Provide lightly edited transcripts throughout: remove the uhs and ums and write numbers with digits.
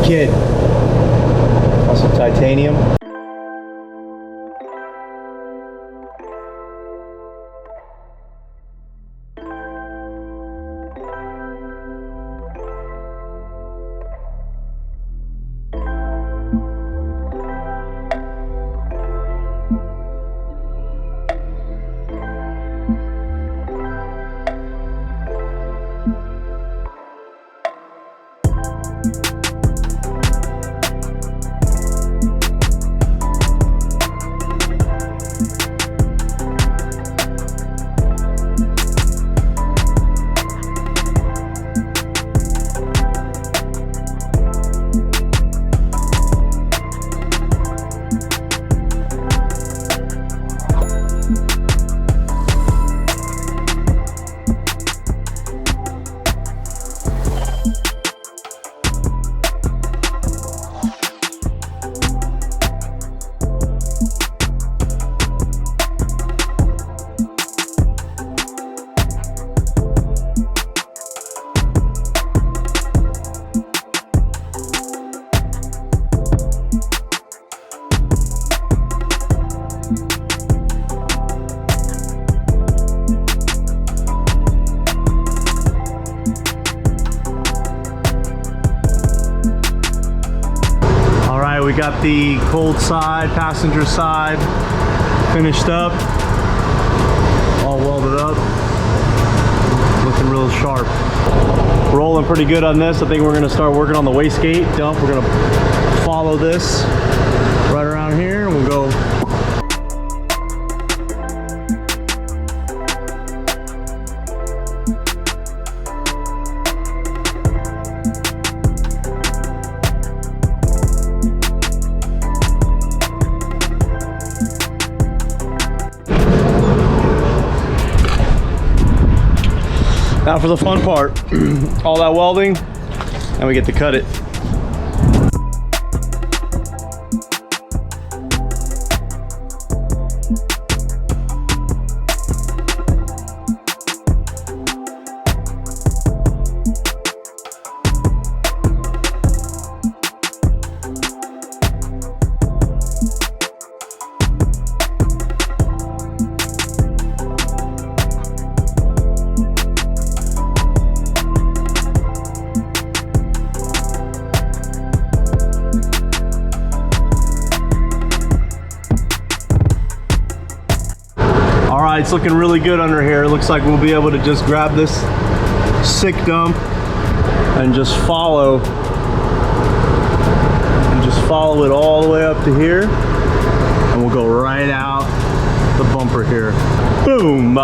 kid. Also titanium. We got the cold side, passenger side finished up, all welded up, looking real sharp. Rolling pretty good on this. I think we're gonna start working on the wastegate dump. We're gonna follow this right around here and we'll go. Now for the fun part, all that welding, and we get to cut it. It's looking really good under here. It looks like we'll be able to just grab this sick dump and just follow it all the way up to here, and we'll go right out the bumper here. Boom!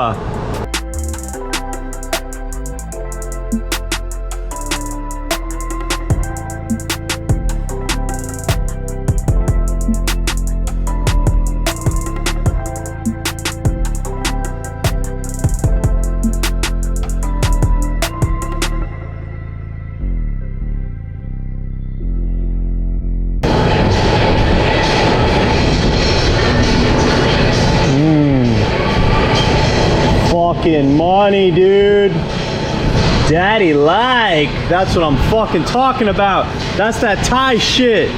Fucking money, dude. Daddy like. That's what I'm fucking talking about. That's that Thai shit.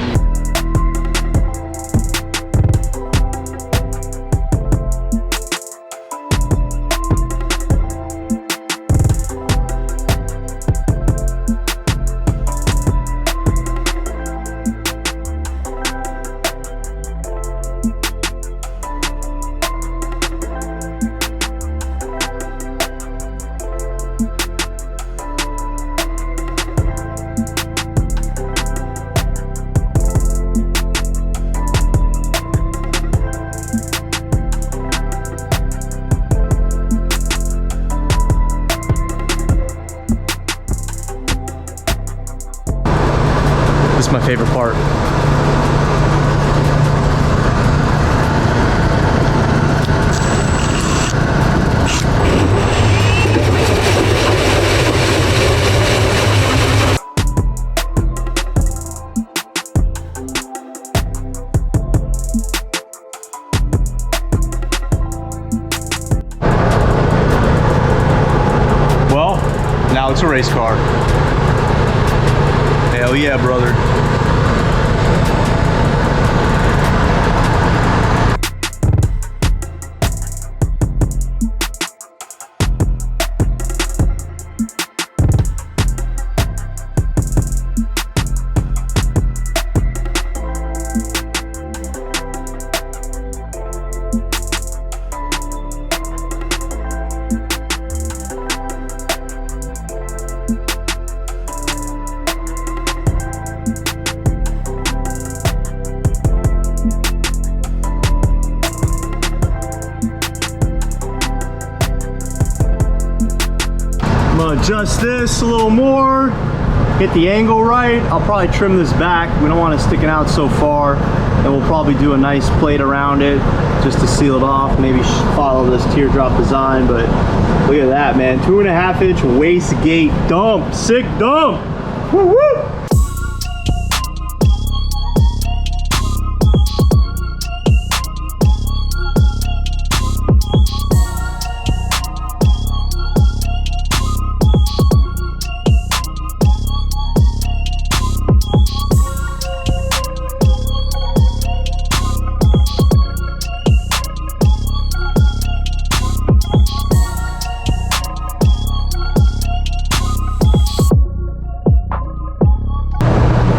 This is my favorite part. Well, now it's a race car. Hell yeah, brother. Adjust this a little more, get the angle right. I'll probably trim this back. We don't want it sticking out so far, and we'll probably do a nice plate around it just to seal it off. Maybe follow this teardrop design, but look at that, man. 2.5 inch wastegate dump, sick dump. Woo woo.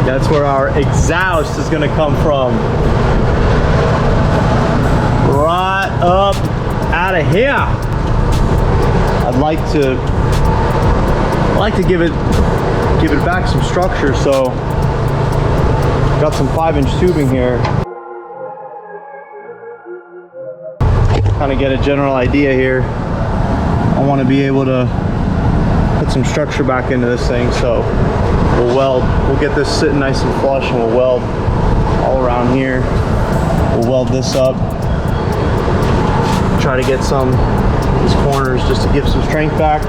That's where our exhaust is gonna come from. Right up out of here. I'd like to give it back some structure, so got some 5-inch tubing here. Kind of get a general idea here. I want to be able to put some structure back into this thing, so we'll get this sitting nice and flush, and we'll weld all around here. We'll weld this up, try to get some of these corners just to give some strength back.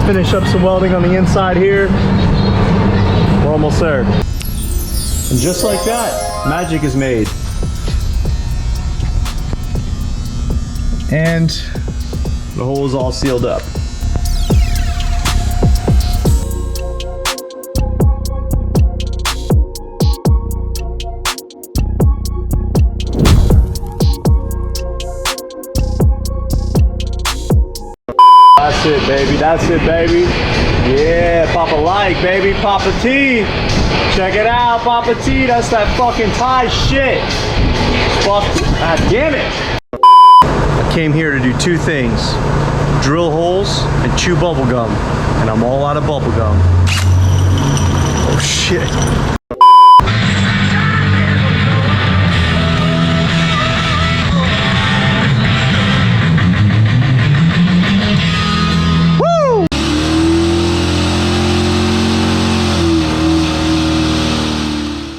Finish up some welding on the inside here. We're almost there. And just like that, magic is made. And the hole is all sealed up. That's it, baby. That's it, baby. Yeah, pop a like, baby. Pop a T. Check it out, Papa T. That's that fucking Thai shit. Fuck. God damn it. I came here to do two things: drill holes and chew bubble gum. And I'm all out of bubble gum. Oh shit.